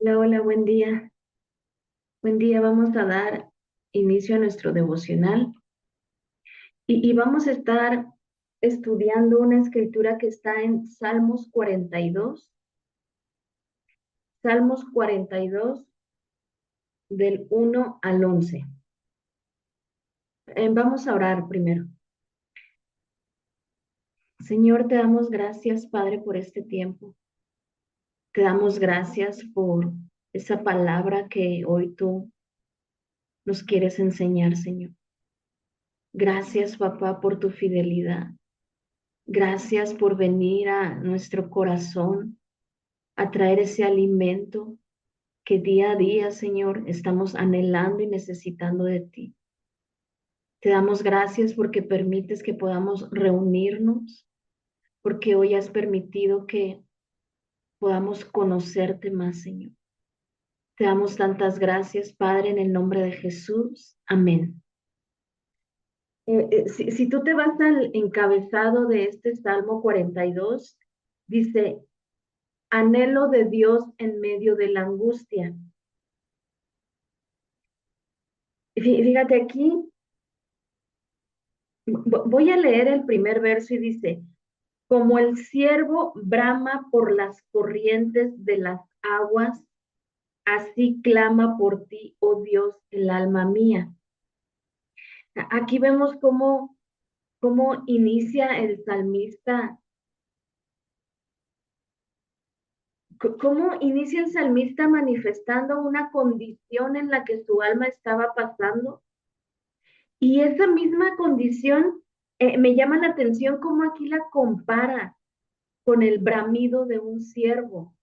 Hola, hola, buen día. Buen día, vamos a dar inicio a nuestro devocional y vamos a estar estudiando una escritura que está en Salmos 42, Salmos 42 del 1 al 11. Vamos a orar primero. Señor, te damos gracias, Padre, por este tiempo. Te damos gracias por esa palabra que hoy tú nos quieres enseñar, Señor. Gracias, papá, por tu fidelidad. Gracias por venir a nuestro corazón a traer ese alimento que día a día, Señor, estamos anhelando y necesitando de ti. Te damos gracias porque permites que podamos reunirnos, porque hoy has permitido que podamos conocerte más, Señor. Te damos tantas gracias, Padre, en el nombre de Jesús. Amén. Si tú te vas al encabezado de este Salmo 42, dice, anhelo de Dios en medio de la angustia. Fíjate aquí, voy a leer el primer verso y dice, como el ciervo brama por las corrientes de las aguas, así clama por ti, oh Dios, el alma mía. Aquí vemos cómo inicia el salmista, cómo inicia el salmista manifestando una condición en la que su alma estaba pasando. Y esa misma condición me llama la atención cómo aquí la compara con el bramido de un ciervo.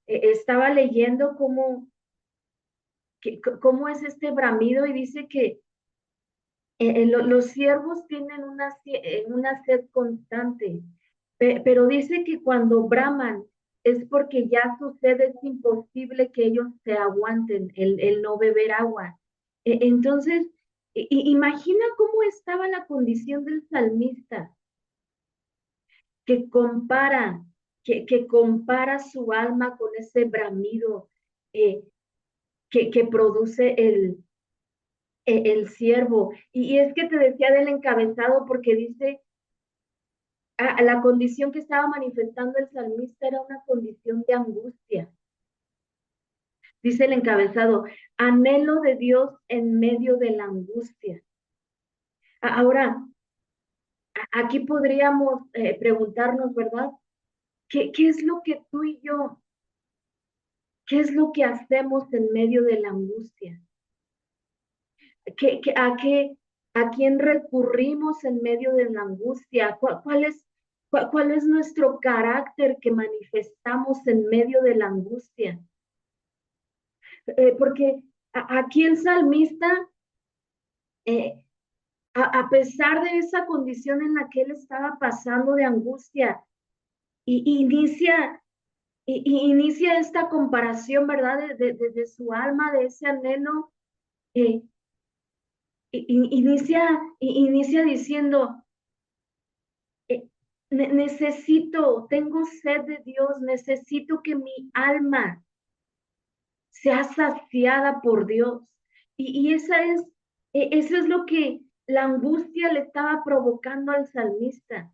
Estaba leyendo cómo es este bramido y dice que los ciervos tienen una sed constante, pero dice que cuando braman es porque ya su sed es imposible que ellos se aguanten el no beber agua. Entonces, imagina cómo estaba la condición del salmista que compara, que compara su alma con ese bramido eh, que produce el siervo. Y es que te decía del encabezado porque dice, la condición que estaba manifestando el salmista era una condición de angustia. Dice el encabezado, anhelo de Dios en medio de la angustia. Ahora, aquí podríamos preguntarnos, ¿verdad? ¿Qué es lo que tú y yo, qué es lo que hacemos en medio de la angustia? ¿A quién recurrimos en medio de la angustia? ¿Cuál es nuestro carácter que manifestamos en medio de la angustia? Porque aquí el salmista, eh, a pesar de esa condición en la que él estaba pasando de angustia, y inicia esta comparación, ¿verdad? De su alma, de ese anhelo, eh, inicia diciendo, eh, tengo sed de Dios, necesito que mi alma sea saciada por Dios. Eso es lo que la angustia le estaba provocando al salmista.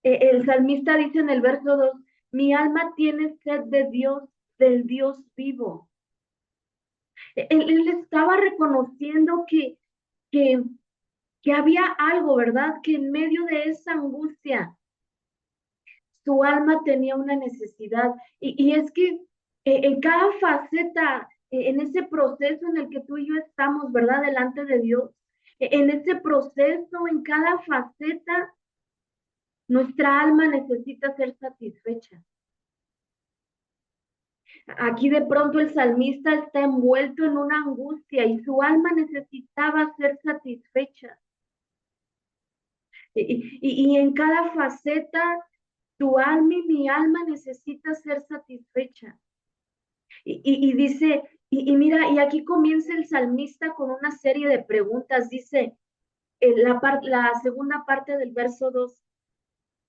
El salmista dice en el verso 2, mi alma tiene sed de Dios, del Dios vivo. Él estaba reconociendo que, que había algo, ¿verdad? Que en medio de esa angustia, su alma tenía una necesidad. Y es que en cada faceta, en ese proceso en el que tú y yo estamos, ¿verdad? Delante de Dios, en ese proceso, en cada faceta, nuestra alma necesita ser satisfecha. Aquí de pronto el salmista está envuelto en una angustia y su alma necesitaba ser satisfecha. Y en cada faceta, tu alma y mi alma necesita ser satisfecha. Y dice, mira, y aquí comienza el salmista con una serie de preguntas. Dice, la segunda parte del verso 2,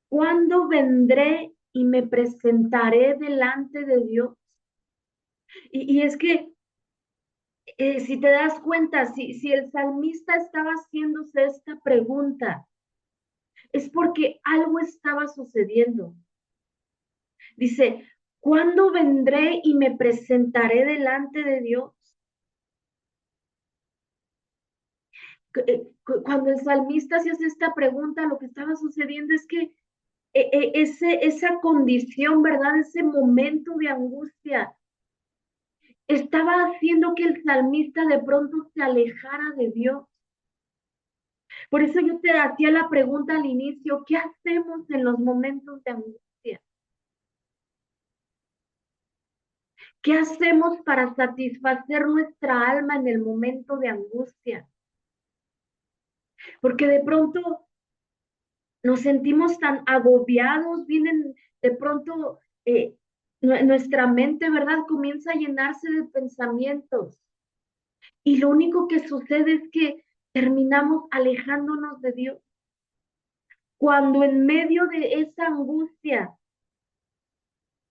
¿cuándo vendré y me presentaré delante de Dios. Y es que si te das cuenta, si el salmista estaba haciéndose esta pregunta, es porque algo estaba sucediendo. Dice, ¿cuándo vendré y me presentaré delante de Dios? Cuando el salmista se hace esta pregunta, lo que estaba sucediendo es que esa condición, ¿verdad? Ese momento de angustia estaba haciendo que el salmista de pronto se alejara de Dios. Por eso yo te hacía la pregunta al inicio, ¿qué hacemos en los momentos de angustia? ¿Qué hacemos para satisfacer nuestra alma en el momento de angustia? Porque de pronto nos sentimos tan agobiados, vienen de pronto nuestra mente, ¿verdad? Comienza a llenarse de pensamientos. Y lo único que sucede es que terminamos alejándonos de Dios. Cuando en medio de esa angustia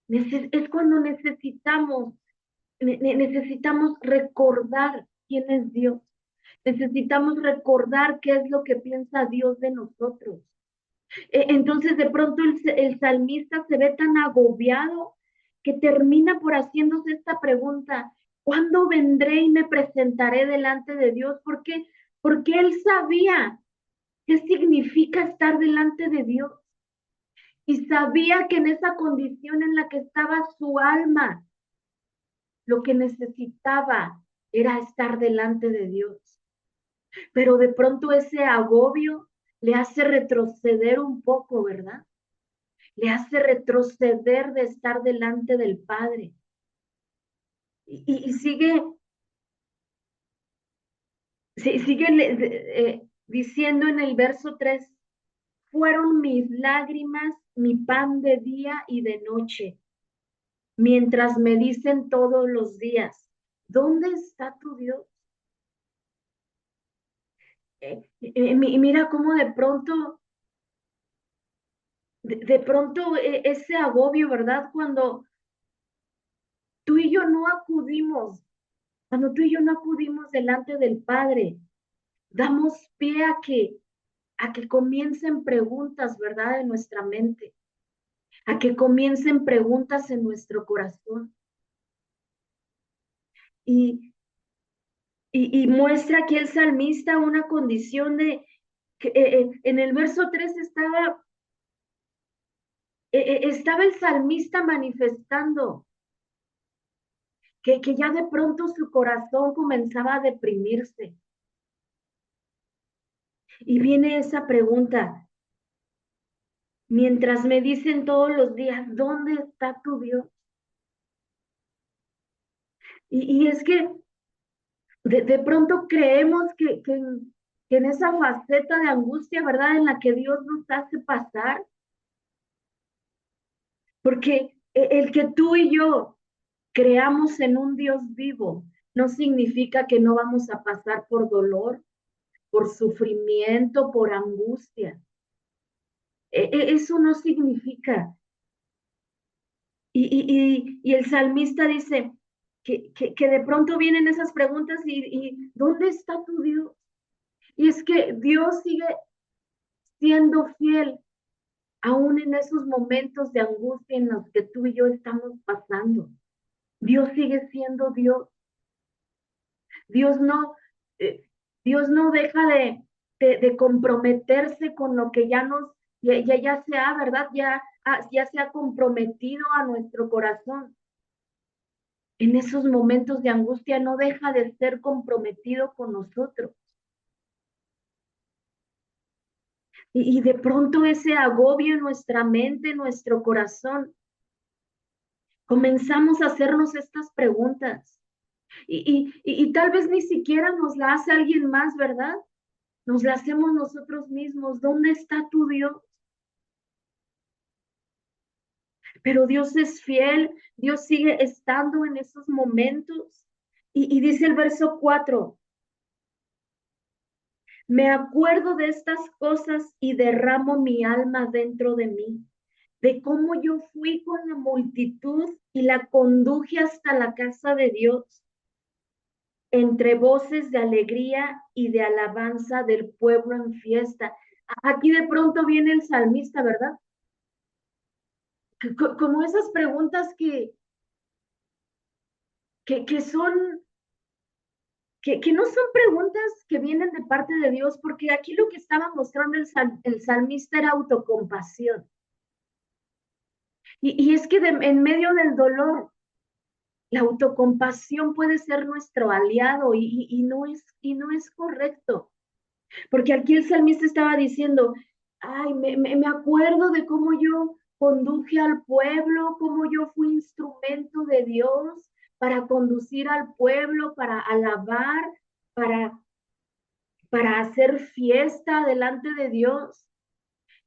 es cuando necesitamos recordar quién es Dios. Necesitamos recordar qué es lo que piensa Dios de nosotros. Entonces de pronto el salmista se ve tan agobiado que termina por haciéndose esta pregunta, ¿cuándo vendré y me presentaré delante de Dios? Porque él sabía qué significa estar delante de Dios y sabía que en esa condición en la que estaba su alma, lo que necesitaba era estar delante de Dios. Pero de pronto ese agobio le hace retroceder un poco, ¿verdad? Le hace retroceder de estar delante del Padre. Y sigue diciendo en el verso 3, fueron mis lágrimas mi pan de día y de noche, mientras me dicen todos los días, ¿dónde está tu Dios? Mira cómo de pronto ese agobio, ¿verdad? Tú y yo no acudimos, cuando tú y yo no acudimos delante del Padre, damos pie a que comiencen preguntas, ¿verdad? En nuestra mente, a que comiencen preguntas en nuestro corazón. Y, y muestra aquí el salmista una condición de, que en el verso 3 estaba el salmista manifestando que ya de pronto su corazón comenzaba a deprimirse. Y viene esa pregunta, mientras me dicen todos los días, ¿dónde está tu Dios? Y es que de pronto creemos que en esa faceta de angustia, ¿verdad? En la que Dios nos hace pasar, porque el que tú y yo creamos en un Dios vivo no significa que no vamos a pasar por dolor, por sufrimiento, por angustia. Eso no significa. Y el salmista dice que de pronto vienen esas preguntas y ¿dónde está tu Dios? Y es que Dios sigue siendo fiel aún en esos momentos de angustia en los que tú y yo estamos pasando. Dios sigue siendo Dios. Dios no, eh, Dios no deja de comprometerse con lo que ya se ha, ¿verdad? Ya se ha comprometido a nuestro corazón. En esos momentos de angustia no deja de ser comprometido con nosotros. Y de pronto ese agobio en nuestra mente, en nuestro corazón, comenzamos a hacernos estas preguntas. Y tal vez ni siquiera nos la hace alguien más, ¿verdad? Nos la hacemos nosotros mismos. ¿Dónde está tu Dios? Pero Dios es fiel, Dios sigue estando en esos momentos. Y dice el verso 4, me acuerdo de estas cosas y derramo mi alma dentro de mí. de cómo yo fui con la multitud y la conduje hasta la casa de Dios, entre voces de alegría y de alabanza del pueblo en fiesta. Aquí de pronto viene el salmista, ¿verdad? Como esas preguntas que son, que no son preguntas que vienen de parte de Dios, porque aquí lo que estaba mostrando el salmista era autocompasión. Y es que en medio del dolor, la autocompasión puede ser nuestro aliado y no es correcto. Porque aquí el salmista estaba diciendo, ay, me acuerdo de cómo yo conduje al pueblo, cómo yo fui instrumento de Dios para conducir al pueblo, para alabar, para, para hacer fiesta delante de Dios.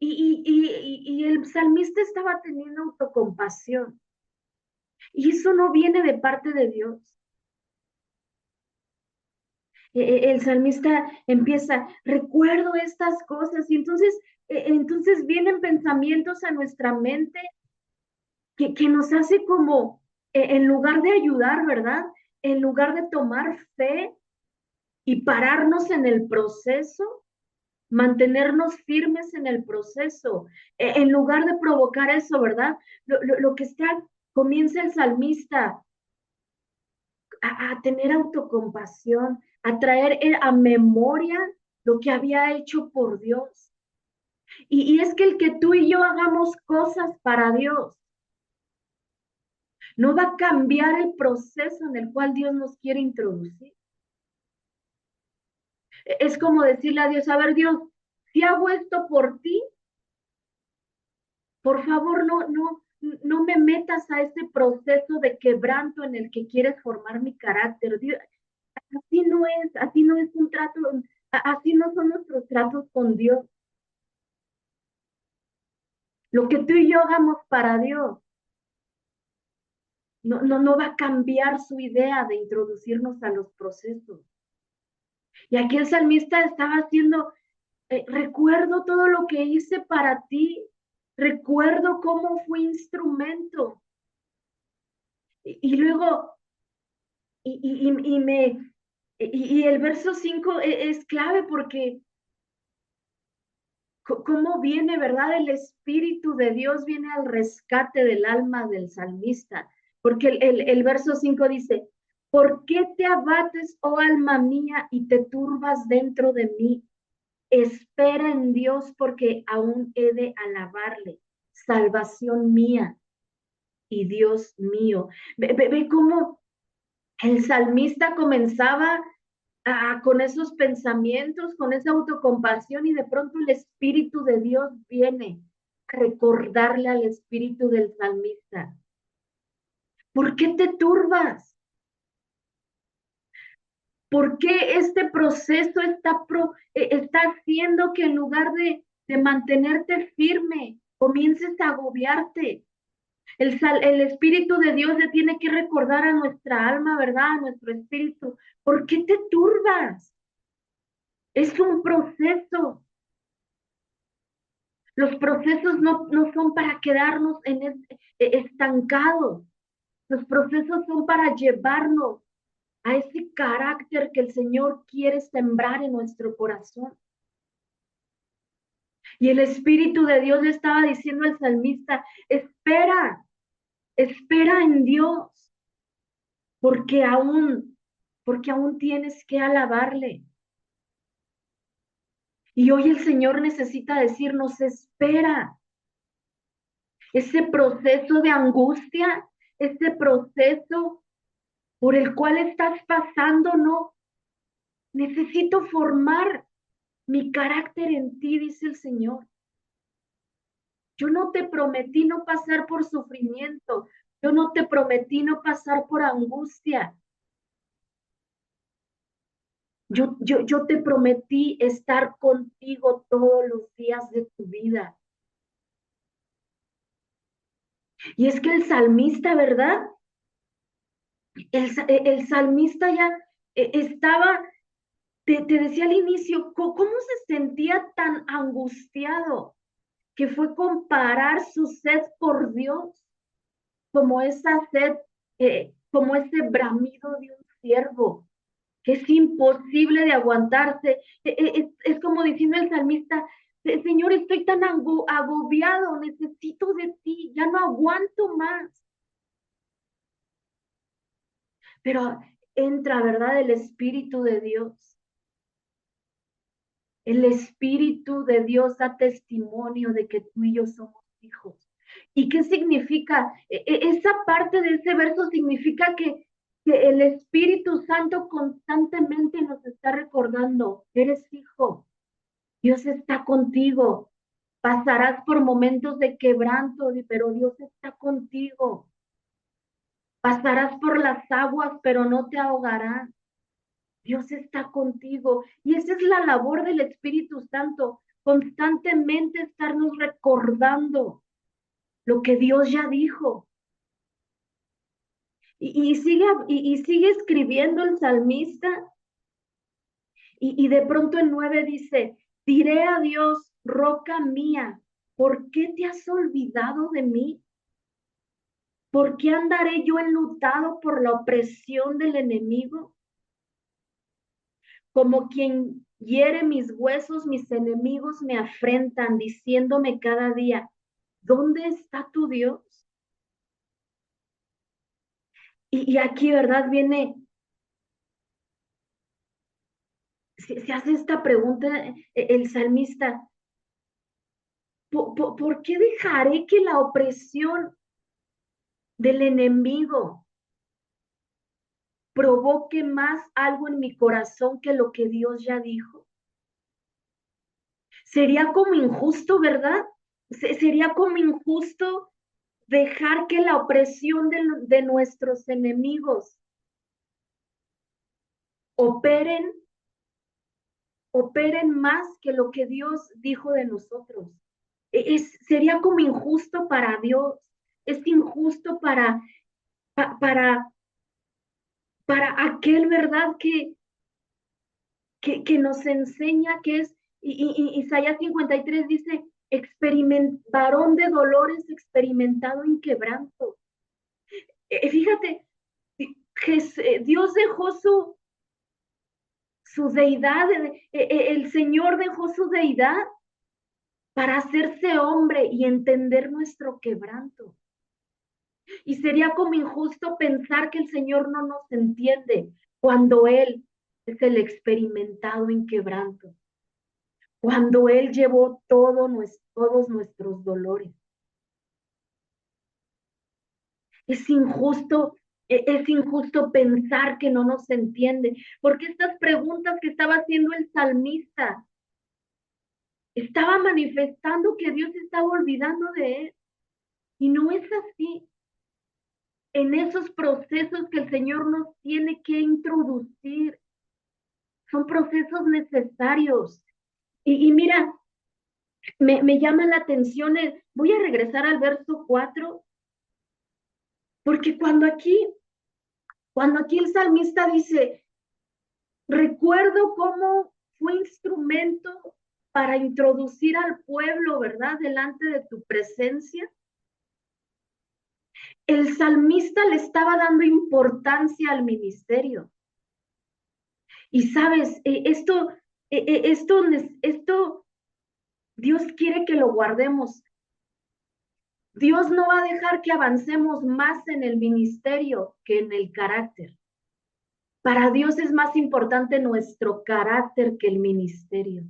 Y el salmista estaba teniendo autocompasión. Y eso no viene de parte de Dios. El salmista empieza, recuerdo estas cosas, y entonces vienen pensamientos a nuestra mente que nos hace como, en lugar de ayudar, ¿verdad? En lugar de tomar fe y pararnos en el proceso, mantenernos firmes en el proceso, en lugar de provocar eso, ¿verdad? Lo que está, comienza el salmista a tener autocompasión, a traer a memoria lo que había hecho por Dios. Y es que el que tú y yo hagamos cosas para Dios no va a cambiar el proceso en el cual Dios nos quiere introducir. Es como decirle a Dios, a ver Dios, si hago esto por ti, por favor no me metas a ese proceso de quebranto en el que quieres formar mi carácter. Dios, así no es un trato, así no son nuestros tratos con Dios. Lo que tú y yo hagamos para Dios no va a cambiar su idea de introducirnos a los procesos. Y aquí el salmista estaba haciendo, recuerdo todo lo que hice para ti, recuerdo cómo fui instrumento. Y luego, y me, y el verso 5 es clave porque cómo viene, ¿verdad? El Espíritu de Dios viene al rescate del alma del salmista, porque el verso 5 dice, ¿por qué te abates, oh alma mía, y te turbas dentro de mí? Espera en Dios porque aún he de alabarle, salvación mía y Dios mío. Ve cómo el salmista comenzaba con esos pensamientos, con esa autocompasión y de pronto el Espíritu de Dios viene a recordarle al espíritu del salmista. ¿Por qué te turbas? ¿Por qué este proceso está haciendo que en lugar de mantenerte firme, comiences a agobiarte? El Espíritu de Dios le tiene que recordar a nuestra alma, ¿verdad? A nuestro espíritu. ¿Por qué te turbas? Es un proceso. Los procesos no son para quedarnos estancados. Los procesos son para llevarnos a ese carácter que el Señor quiere sembrar en nuestro corazón. Y el Espíritu de Dios le estaba diciendo al salmista, espera en Dios, porque porque aún tienes que alabarle. Y hoy el Señor necesita decirnos, espera. Ese proceso de angustia, ese proceso por el cual estás pasando, no. Necesito formar mi carácter en ti, dice el Señor. Yo no te prometí no pasar por sufrimiento. Yo no te prometí no pasar por angustia. Yo te prometí estar contigo todos los días de tu vida. Y es que el salmista, ¿verdad? El salmista ya estaba, te decía al inicio, ¿cómo se sentía tan angustiado? que fue comparar su sed por Dios, como esa sed, como ese bramido de un ciervo, que es imposible de aguantarse. Es como diciendo el salmista, Señor, estoy tan agobiado, necesito de ti, ya no aguanto más. Pero entra, ¿verdad? El Espíritu de Dios. El Espíritu de Dios da testimonio de que tú y yo somos hijos. ¿Y qué significa? Esa parte de ese verso significa que el Espíritu Santo constantemente nos está recordando, eres hijo, Dios está contigo. Pasarás por momentos de quebranto, pero Dios está contigo. Pasarás por las aguas, pero no te ahogarás. Dios está contigo. Y esa es la labor del Espíritu Santo, constantemente estarnos recordando lo que Dios ya dijo. Y sigue escribiendo el salmista, y de pronto en 9 dice, diré a Dios, roca mía, ¿por qué te has olvidado de mí? ¿Por qué andaré yo enlutado por la opresión del enemigo? Como quien hiere mis huesos, mis enemigos me afrentan, diciéndome cada día, ¿dónde está tu Dios? Y aquí, ¿verdad? Viene, se hace esta pregunta el salmista, ¿por qué dejaré que la opresión del enemigo provoque más algo en mi corazón que lo que Dios ya dijo? Sería como injusto, ¿verdad? Sería como injusto dejar que la opresión de nuestros enemigos operen, operen más que lo que Dios dijo de nosotros. Sería como injusto para Dios, es injusto para, para aquel, ¿verdad? Que nos enseña que es, y Isaías 53 dice, varón de dolores experimentado en quebranto. Fíjate, Dios dejó su deidad, el Señor dejó su deidad para hacerse hombre y entender nuestro quebranto. Y sería como injusto pensar que el Señor no nos entiende cuando Él es el experimentado en quebranto, cuando Él llevó todos nuestros dolores. Es injusto, es injusto pensar que no nos entiende, porque estas preguntas que estaba haciendo el salmista estaba manifestando que Dios estaba olvidando de él. Y no es así. En esos procesos que el Señor nos tiene que introducir, son procesos necesarios. Y mira, me llama la atención, voy a regresar al verso 4, porque cuando aquí el salmista dice, recuerdo cómo fue instrumento para introducir al pueblo, ¿verdad? Delante de tu presencia. El salmista le estaba dando importancia al ministerio. Y sabes, esto, Dios quiere que lo guardemos. Dios no va a dejar que avancemos más en el ministerio que en el carácter. Para Dios es más importante nuestro carácter que el ministerio.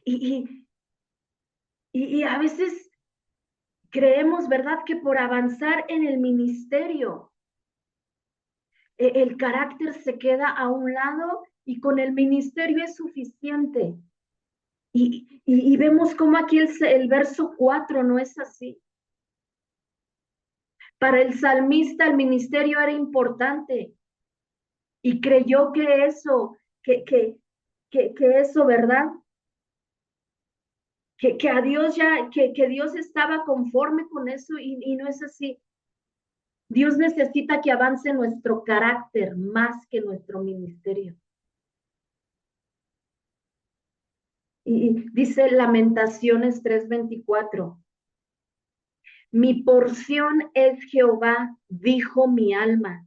Y, y a veces creemos, ¿verdad?, que por avanzar en el ministerio, el carácter se queda a un lado y con el ministerio es suficiente. Y vemos cómo aquí el verso 4 no es así. Para el salmista el ministerio era importante y creyó que eso, ¿verdad? Que a Dios que Dios estaba conforme con eso y no es así. Dios necesita que avance nuestro carácter más que nuestro ministerio. Y dice Lamentaciones 3:24. Mi porción es Jehová, dijo mi alma,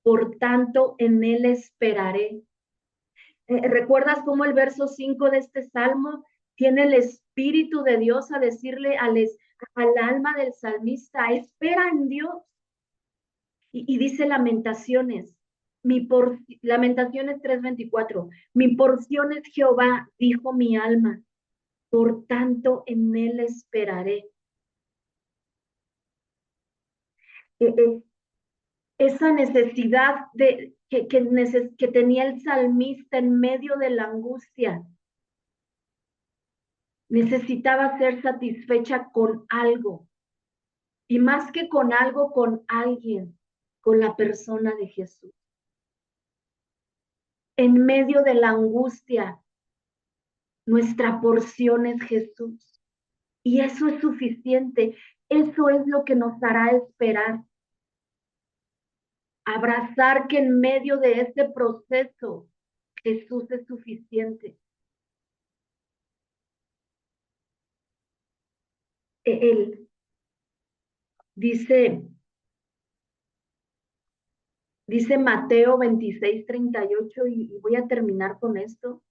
por tanto en él esperaré. ¿Recuerdas cómo el verso 5 de este salmo tiene el Espíritu de Dios a decirle al alma del salmista, espera en Dios? Y dice Lamentaciones, Lamentaciones 3:24, mi porción es Jehová, dijo mi alma, por tanto en él esperaré. Eh, eh, esa necesidad que tenía el salmista en medio de la angustia, necesitaba ser satisfecha con algo, y más que con algo, con alguien, con la persona de Jesús. En medio de la angustia, nuestra porción es Jesús. Y eso es suficiente. Eso es lo que nos hará esperar. Abrazar que en medio de este proceso, Jesús es suficiente. Él dice, dice Mateo 26:38, y voy a terminar con esto.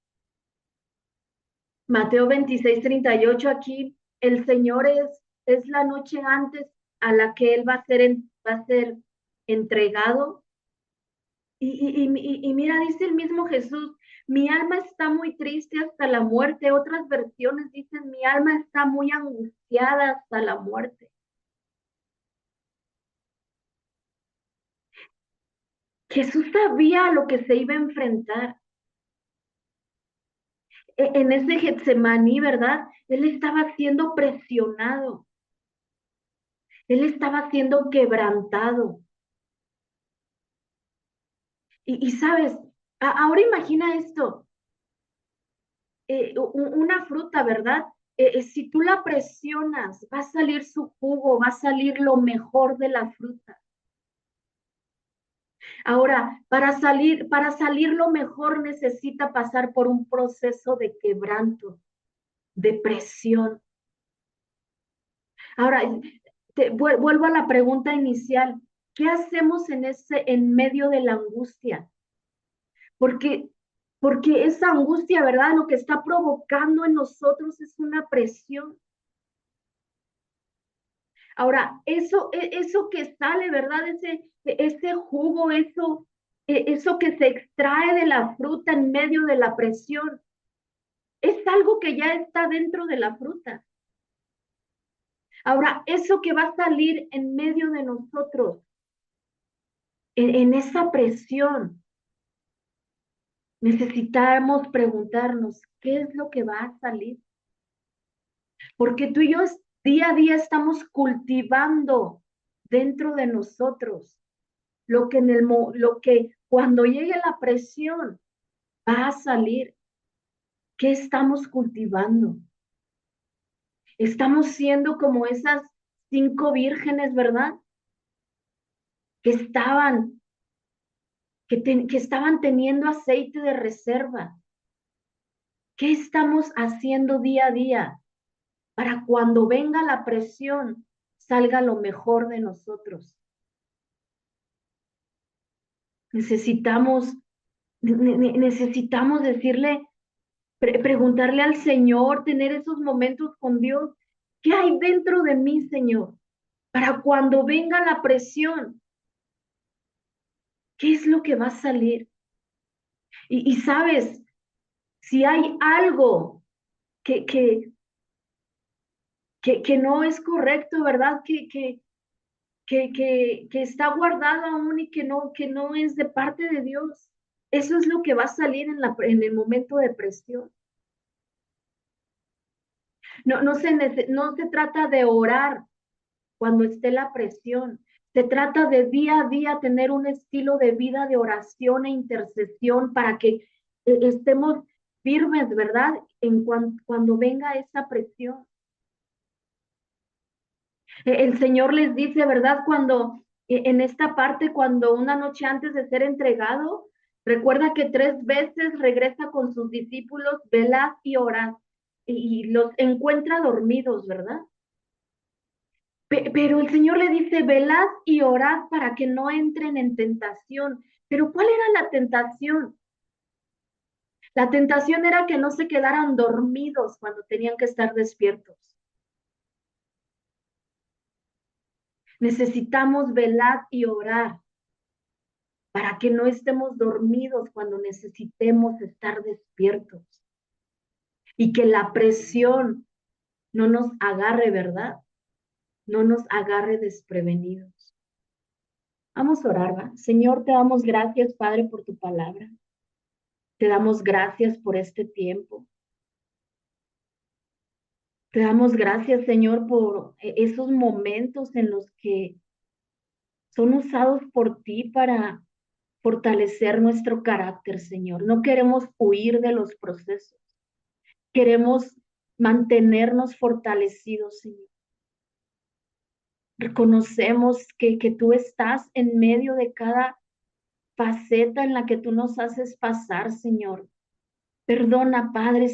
Mateo 26:38, aquí el Señor es la noche antes a la que Él va a ser entregado. Y mira, dice el mismo Jesús, mi alma está muy triste hasta la muerte. Otras versiones dicen, mi alma está muy angustiada hasta la muerte. Jesús sabía a lo que se iba a enfrentar. En ese Getsemaní, ¿verdad? Él estaba siendo presionado. Él estaba siendo quebrantado. Y sabes, ahora imagina esto, una fruta, ¿verdad? Si tú la presionas, va a salir su jugo, va a salir lo mejor de la fruta. Ahora, para salir lo mejor necesita pasar por un proceso de quebranto, de presión. Ahora, vuelvo a la pregunta inicial. ¿Qué hacemos en medio de la angustia? Porque, porque esa angustia, ¿verdad? Lo que está provocando en nosotros es una presión. Ahora, eso que sale, ¿verdad? Ese jugo, eso que se extrae de la fruta en medio de la presión, es algo que ya está dentro de la fruta. Ahora, eso que va a salir en medio de nosotros, en esa presión, necesitamos preguntarnos, ¿qué es lo que va a salir? Porque tú y yo día a día estamos cultivando dentro de nosotros lo que cuando llegue la presión va a salir. ¿Qué estamos cultivando? Estamos siendo como esas 5 vírgenes, ¿verdad? Que estaban, que estaban teniendo aceite de reserva. ¿Qué estamos haciendo día a día para cuando venga la presión salga lo mejor de nosotros? Necesitamos, necesitamos decirle, preguntarle al Señor, tener esos momentos con Dios. ¿Qué hay dentro de mí, Señor? Para cuando venga la presión, ¿qué es lo que va a salir? Y sabes, si hay algo que, que, que no es correcto, ¿verdad? Que está guardado aún y que no es de parte de Dios, eso es lo que va a salir en el momento de presión. No se trata de orar cuando esté la presión. Se trata de día a día tener un estilo de vida de oración e intercesión para que estemos firmes, ¿verdad? Cuando venga esa presión. El Señor les dice, ¿verdad? En esta parte, cuando una noche antes de ser entregado, recuerda que 3 veces regresa con sus discípulos, velad y orad. y los encuentra dormidos, ¿verdad? Pero el Señor le dice, velad y orad para que no entren en tentación. Pero ¿cuál era la tentación? La tentación era que no se quedaran dormidos cuando tenían que estar despiertos. Necesitamos velar y orar para que no estemos dormidos cuando necesitemos estar despiertos y que la presión no nos agarre, ¿verdad? No nos agarre desprevenidos. Vamos a orar, ¿va? Señor, te damos gracias, Padre, por tu palabra. Te damos gracias por este tiempo. Te damos gracias, Señor, por esos momentos en los que son usados por ti para fortalecer nuestro carácter, Señor. No queremos huir de los procesos. Queremos mantenernos fortalecidos, Señor. Reconocemos que tú estás en medio de cada faceta en la que tú nos haces pasar, Señor. Perdona, Padre,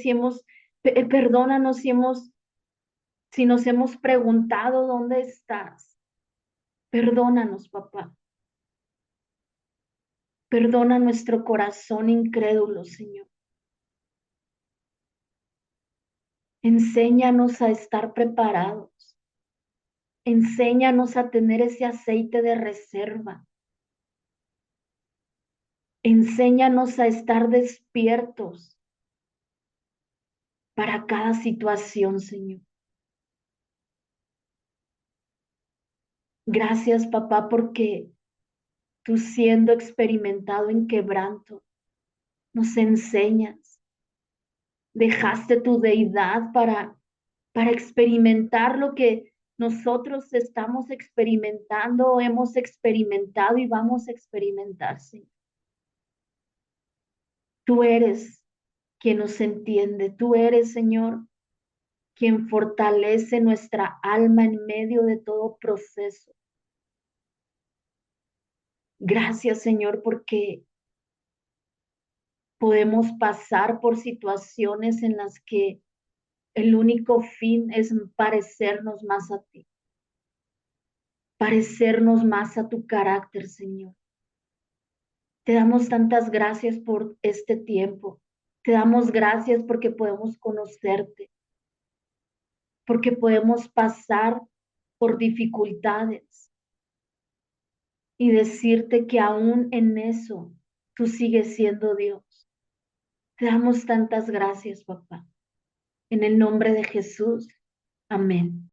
perdónanos si nos hemos preguntado dónde estás. Perdónanos, papá. Perdona nuestro corazón incrédulo, Señor. Enséñanos a estar preparados. Enséñanos a tener ese aceite de reserva. Enséñanos a estar despiertos para cada situación, Señor. Gracias, papá, porque tú siendo experimentado en quebranto, nos enseñas. Dejaste tu deidad para experimentar lo que nosotros estamos experimentando, hemos experimentado y vamos a experimentar, Señor. Tú eres quien nos entiende, tú eres, Señor, quien fortalece nuestra alma en medio de todo proceso. Gracias, Señor, porque podemos pasar por situaciones en las que el único fin es parecernos más a ti, parecernos más a tu carácter, Señor. Te damos tantas gracias por este tiempo. Te damos gracias porque podemos conocerte, porque podemos pasar por dificultades y decirte que aún en eso tú sigues siendo Dios. Te damos tantas gracias, papá. En el nombre de Jesús. Amén.